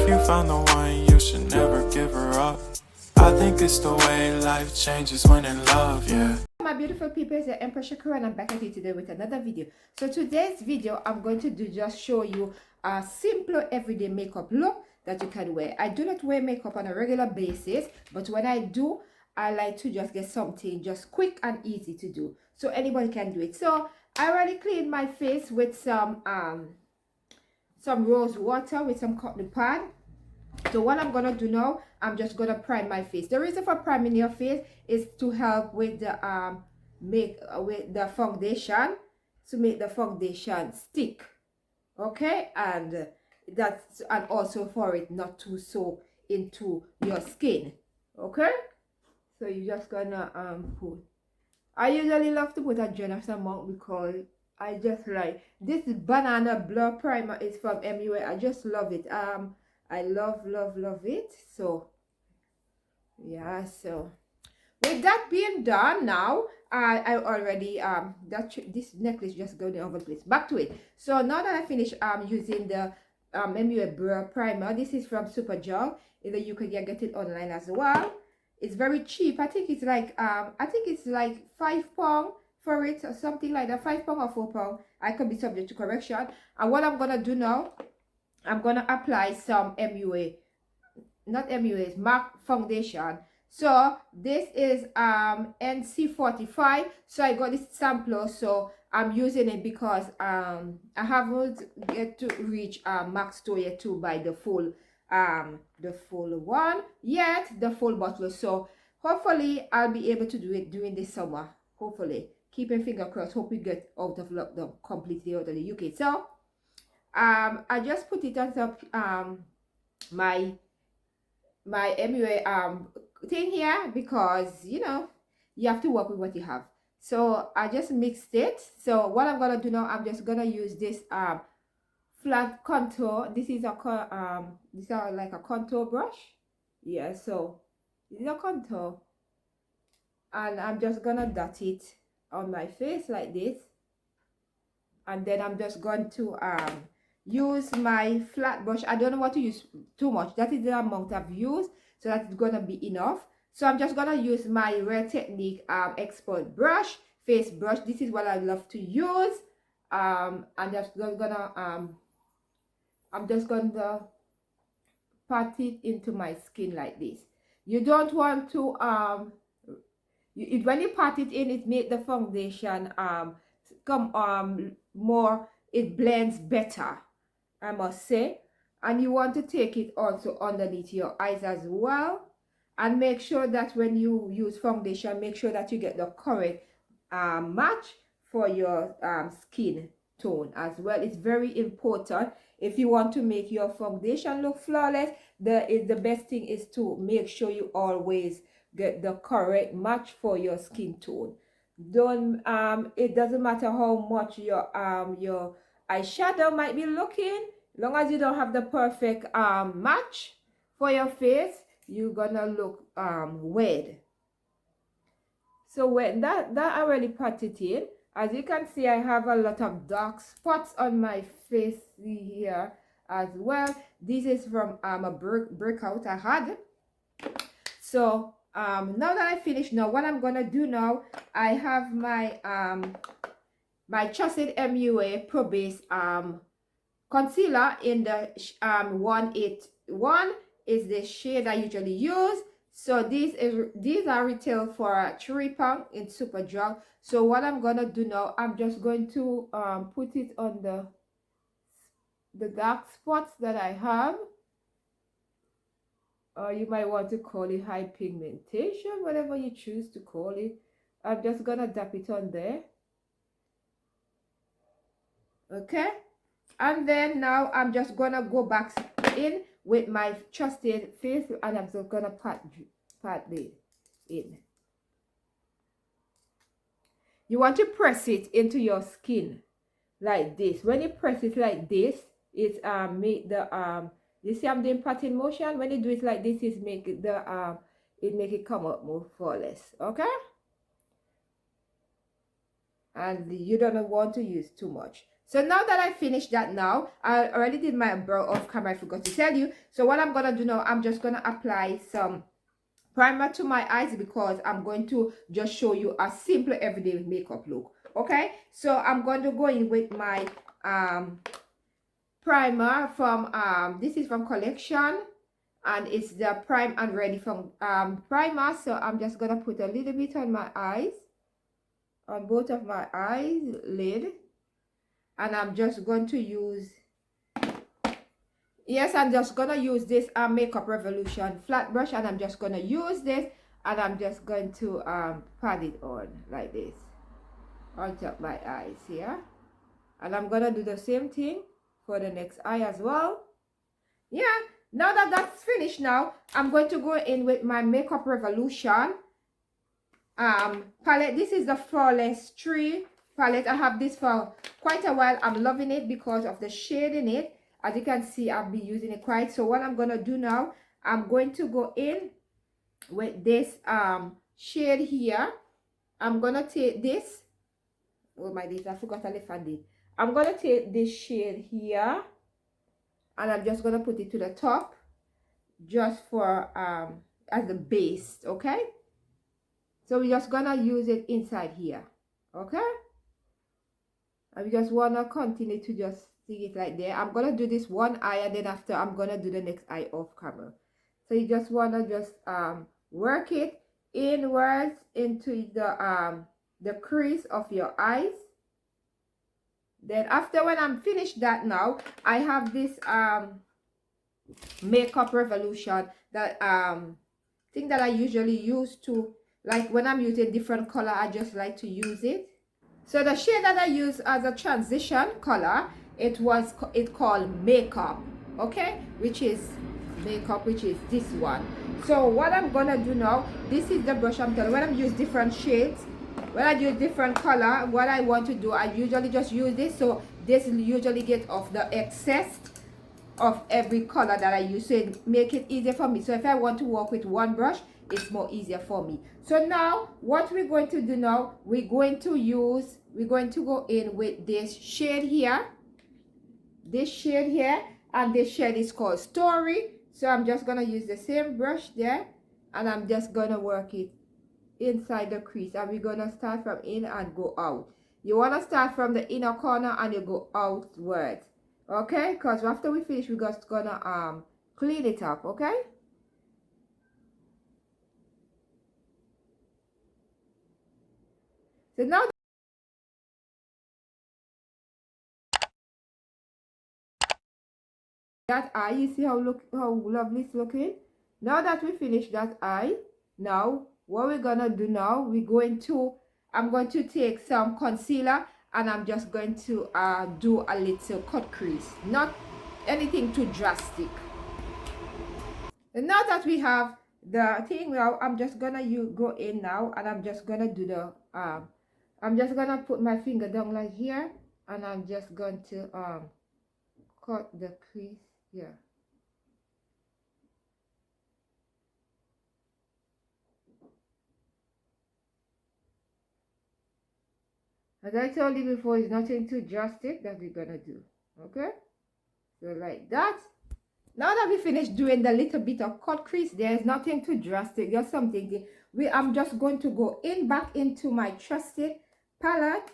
you found the one, you should never give her up. I think it's the way life changes when in love, yeah. My beautiful people, it's the Empress Shakira and I'm back at you today with another video. So today's video I'm going to do just show you a simple everyday makeup look that you can wear. I do not wear makeup on a regular basis, but when I do, I like to just get something just quick and easy to do, so anybody can do it. So I already cleaned my face with some rose water with some cotton pad. So what I'm gonna do now, I'm just gonna prime my face. The reason for priming your face is to help with the with the foundation, to make the foundation stick, okay, and that's, and also for it not to soak into your skin, okay. So you're just gonna put, I usually love to put a generous amount because I just like this banana blur primer is from MUA. I just love it. I love it. So yeah, so with that being done, now I already this necklace just going over the place. Back to it. So now that I finished using the MUA blur primer, this is from Superdrug. Either you can get it online as well. It's very cheap. I think it's like £5 for it or something like that. £5 or £4. I could be subject to correction. And what I'm gonna do now, I'm gonna apply some MUA, not MUA, it's MAC foundation. So this is NC45. So I got this sampler, so I'm using it because I haven't get to reach MAC store yet to buy the full one yet, the full bottle. So hopefully I'll be able to do it during the summer. Hopefully, keeping finger crossed. Hope we get out of lockdown completely out of the UK. So I just put it on top my MUA thing here, because you know you have to work with what you have. So I just mixed it. So what I'm gonna do now, I'm just gonna use this flat contour. This is a this is like a contour brush. Yeah, so this is a contour, and I'm just gonna dot it on my face like this, and then I'm just going to use my flat brush. I don't want to use too much. That is the amount I've used, so that's gonna be enough. So I'm just gonna use my Real Technique expert brush, face brush. This is what I love to use. I'm just gonna pat it into my skin like this. You don't want to when you pat it in, it make the foundation come more, it blends better, I must say. And you want to take it also underneath your eyes as well, and make sure that when you use foundation, make sure that you get the correct match for your skin tone as well. It's very important. If you want to make your foundation look flawless, the best thing is to make sure you always get the correct match for your skin tone. Don't it doesn't matter how much your eyeshadow might be looking, long as you don't have the perfect match for your face, you're gonna look weird. So when that already patted in, as you can see, I have a lot of dark spots on my face here as well. This is from a breakout I had. So now that I finished, now what I'm gonna do now, I have my my trusted MUA Pro Base concealer in the 181 is the shade I usually use. So these are retail for £3 in Superdrug. So what I'm gonna do now, I'm just going to put it on the dark spots that I have. You might want to call it high pigmentation, whatever you choose to call it. I'm just gonna dab it on there. Okay, and then now I'm just gonna go back in with my trusted face, and I'm just gonna pat it in. You want to press it into your skin like this. When you press it like this, it make the you see I'm doing patting motion. When you do it like this, it make it make it come up more flawless. Okay, and you don't want to use too much. So now that I finished that now, I already did my brow off camera, I forgot to tell you. So what I'm gonna do now, I'm just gonna apply some primer to my eyes because I'm going to just show you a simple everyday makeup look. Okay, so I'm going to go in with my primer from this is from Collection, and it's the Prime and Ready from primer. So I'm just gonna put a little bit on my eyes, on both of my eyes lid, and I'm just going to use, yes, I'm just gonna use this Makeup Revolution flat brush, and I'm just gonna use this, and I'm just going to pat it on like this on top my eyes here, and I'm gonna do the same thing for the next eye as well. Yeah, now that that's finished, now I'm going to go in with my Makeup Revolution palette. This is the Flawless 3 palette. I have this for quite a while. I'm loving it because of the shade in it. As you can see, I've been using it quite. So what I'm gonna do now, I'm going to go in with this shade here. I'm gonna take this, oh my days, I forgot I left it. I'm gonna take this shade here, and I'm just gonna put it to the top just for as the base. Okay, so we're just gonna use it inside here. Okay, and we just wanna continue to just see it like there. I'm gonna do this one eye, and then after I'm gonna do the next eye off camera. So you just wanna just work it inwards into the crease of your eyes. Then after, when I'm finished that, now I have this Makeup Revolution, that thing that I usually use to, like when I'm using different color, I just like to use it. So the shade that I use as a transition color, it called Makeup, okay, which is Makeup, which is this one. So what I'm gonna do now, this is the brush I'm telling. When I use different shades, when I use different color, what I want to do, I usually just use this, so this usually get off the excess of every color that I use, so it make it easier for me. So if I want to work with one brush, it's more easier for me. So now what we're going to do now, we're going to go in with this shade here, and this shade is called Story. So I'm just gonna use the same brush there, and I'm just gonna work it inside the crease, and we're gonna start from in and go out. You want to start from the inner corner and you go outwards, okay? Because after we finish, we're just gonna clean it up, okay? So now that eye, you see how lovely it's looking. Now that we finished that eye, now what we're gonna do now, I'm going to take some concealer, and I'm just going to do a little cut crease, not anything too drastic. And now that we have the thing, now I'm just gonna go in now, and I'm just gonna do the I'm just gonna put my finger down like here, and I'm just going to cut the crease here. As I told you before, it's nothing too drastic that we're gonna do. Okay, so like that. Now that we finished doing the little bit of cut crease, there is nothing too drastic, just something. I'm just going to go back into my trusted palette,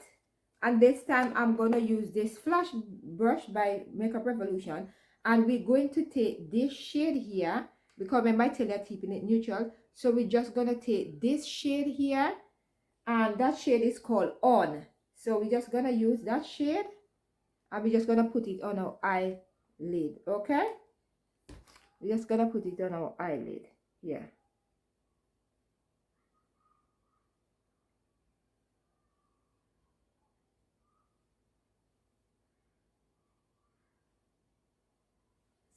and this time I'm going to use this Flash brush by Makeup Revolution, and we're going to take this shade here, because remember I tell you I'm keeping it neutral. So we're just going to take this shade here, and that shade is called On. So we're just going to use that shade, and we're just going to put it on our eyelid, okay? We're just gonna put it on our eyelid here.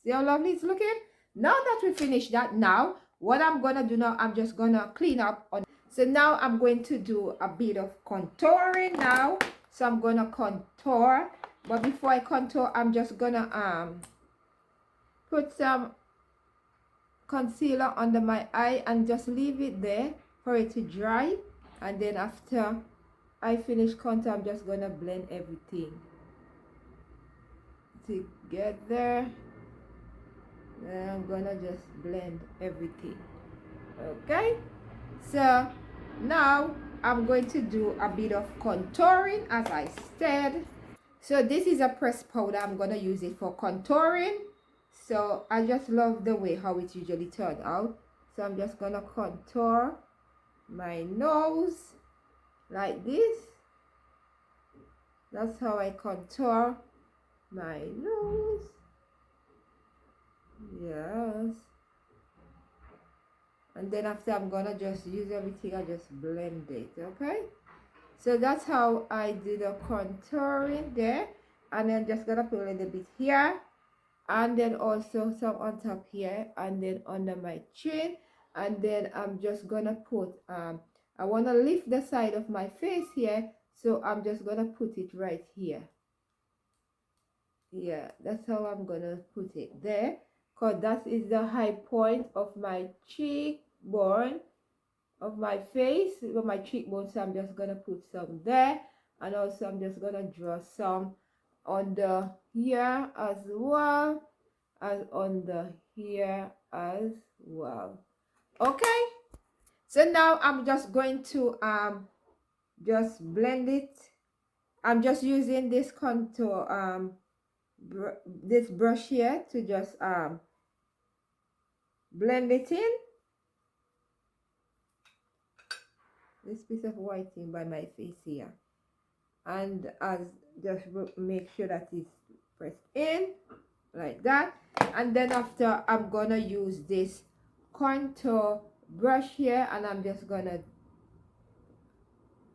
See how lovely it's looking? Now that we finished that, now what I'm gonna do now, I'm just gonna clean up on. So now I'm going to do a bit of contouring now. So I'm gonna contour, but before I contour, I'm just gonna put some concealer under my eye and just leave it there for it to dry, and then after I finish contour, I'm just gonna blend everything. together. Then I'm gonna just blend everything. Okay, so now I'm going to do a bit of contouring, as I said. So this is a pressed powder. I'm gonna use it for contouring. So I just love the way how it usually turns out. So I'm just gonna contour my nose like this. That's how I contour my nose. Yes. And then after, I'm gonna just use everything, I just blend it. Okay, so that's how I do the contouring there. And then just gonna put a little bit here, and then also some on top here, and then under my chin. And then I'm just gonna put I want to lift the side of my face here, so I'm just gonna put it right here. Yeah, that's how I'm gonna put it there, because that is the high point of my cheekbone of my face, with my cheekbone. So I'm just gonna put some there, and also I'm just gonna draw some under here as well as under here as well. Okay, so now I'm just going to just blend it. I'm just using this contour this brush here to just blend it in. This piece of whiting by my face here, and as just make sure that it's pressed in like that. And then after, I'm gonna use this contour brush here, and I'm just gonna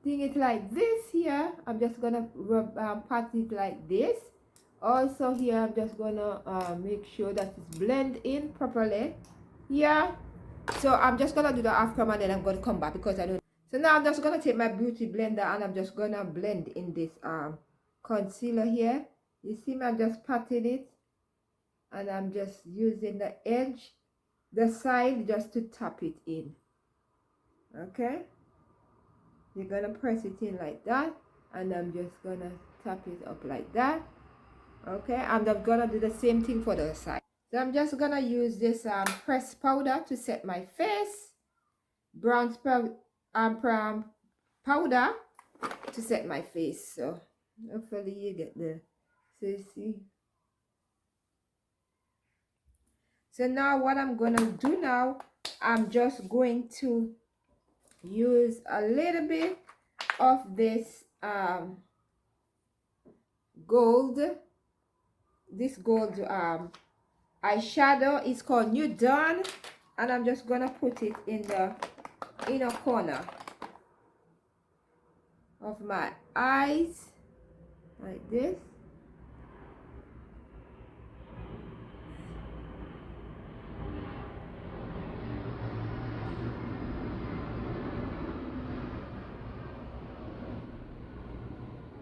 thing it like this here. I'm just gonna rub pat it like this. Also here, I'm just gonna make sure that it's blend in properly here. So I'm just gonna do the after, and then I'm gonna come back because I don't. So now I'm just gonna take my beauty blender, and I'm just gonna blend in this concealer here. You see me, I'm just patting it, and I'm just using the edge, the side, just to tap it in. Okay, you're gonna press it in like that, and I'm just gonna tap it up like that. Okay, I'm just gonna do the same thing for the other side. So I'm just gonna use this pressed powder to set my face, brown powder to set my face. So hopefully you get the, so you see. So now what I'm gonna do now, I'm just going to use a little bit of this gold eyeshadow. It's called New Dawn, and I'm just gonna put it in the inner corner of my eyes like this.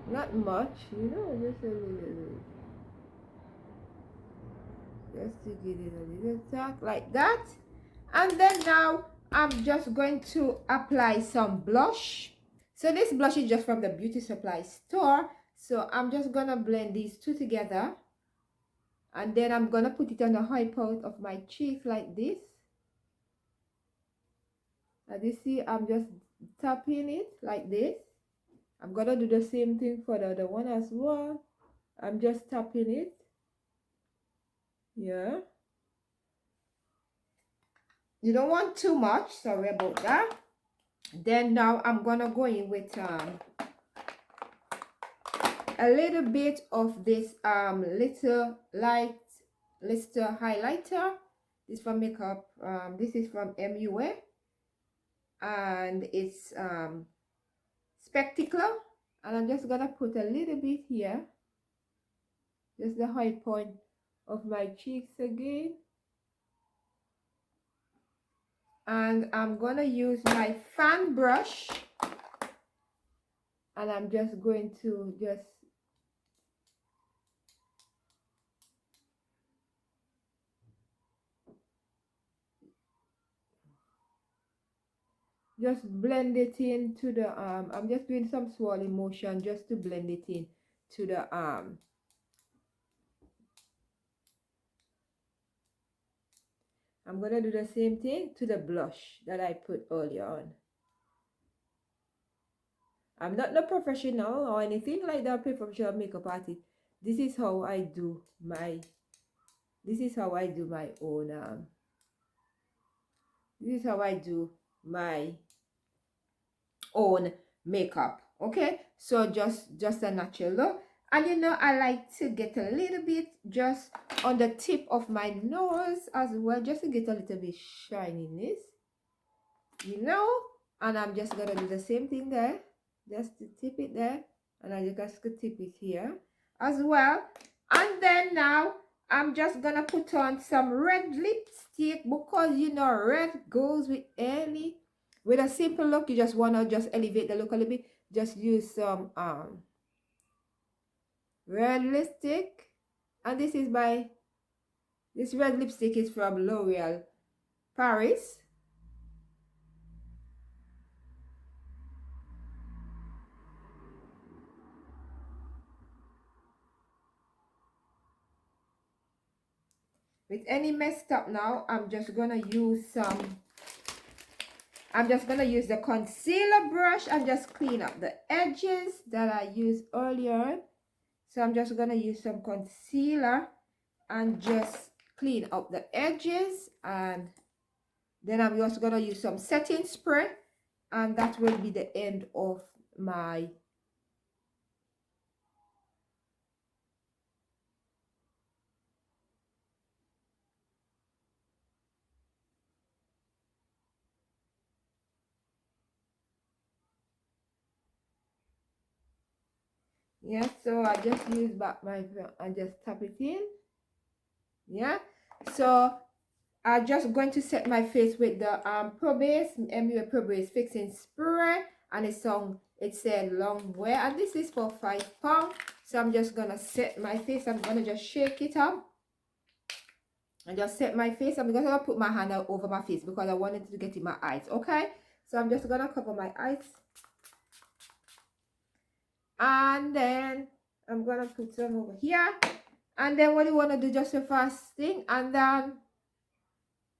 Not much, you know, just a little bit. Just to give it a little tap like that. And then now I'm just going to apply some blush. So this blush is just from the beauty supply store. So I'm just gonna blend these two together, and then I'm gonna put it on the high part of my cheek like this. As you see, I'm just tapping it like this. I'm gonna do the same thing for the other one as well. I'm just tapping it. Yeah. You don't want too much, sorry about that. Then now I'm gonna go in with a little bit of this little light lister highlighter. This from makeup. This is from MUA, and it's spectacular. And I'm just gonna put a little bit here, just the high point of my cheeks again. And I'm gonna use my fan brush, and I'm just going to just blend it into the I'm just doing some swirling motion just to blend it in to the I'm going to do the same thing to the blush that I put earlier on. I'm not no professional or anything like that, professional makeup artist. This is how I do my own this is how I do my own makeup. Okay, so just a natural look. And you know, I like to get a little bit just on the tip of my nose as well, just to get a little bit shininess, you know. And I'm just gonna do the same thing there, just to tip it there, and I just could tip it here as well. And then now I'm just gonna put on some red lipstick, because you know red goes with any, with a simple look. You just wanna just elevate the look a little bit. Just use some red lipstick, and this red lipstick is from L'Oreal Paris. With any messed up now, I'm just gonna use the concealer brush and just clean up the edges that I used earlier. So I'm just gonna use some concealer and just clean up the edges, and then I'm just gonna use some setting spray, and that will be the end of my yeah. So I just use back my and just tap it in. Yeah, so I'm just going to set my face with the Pro Base MUA Pro Base fixing spray, and it said long wear, and this is for £5. So I'm just gonna set my face. I'm gonna just shake it up and just set my face. I'm gonna put my hand out over my face because I wanted to get in my eyes. Okay, so I'm just gonna cover my eyes, and then I'm gonna put some over here. And then what you want to do, just the first thing, and then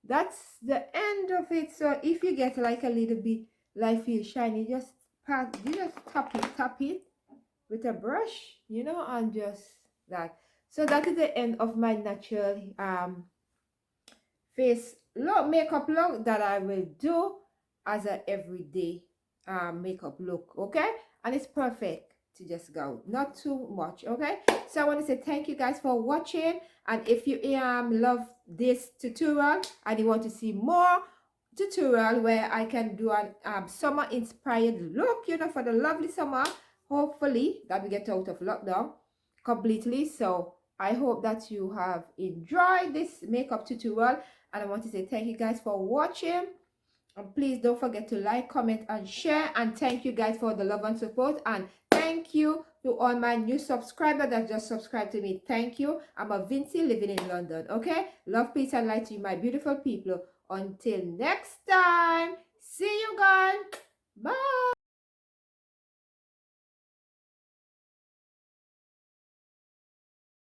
that's the end of it. So if you get like a little bit like feel shiny, you just tap it with a brush, you know, and just that. So that is the end of my natural face look, makeup look that I will do as a everyday makeup look. Okay, and it's perfect to just go, not too much. Okay, so I want to say thank you guys for watching, and if you love this tutorial and you want to see more tutorial where I can do an summer inspired look, you know, for the lovely summer, hopefully that we get out of lockdown completely. So I hope that you have enjoyed this makeup tutorial, and I want to say thank you guys for watching. And please don't forget to like, comment, and share. And thank you guys for the love and support. And thank you to all my new subscribers that just subscribed to me. Thank you. I'm a Vincy living in London. Okay? Love, peace, and light to you, my beautiful people. Until next time. See you guys. Bye.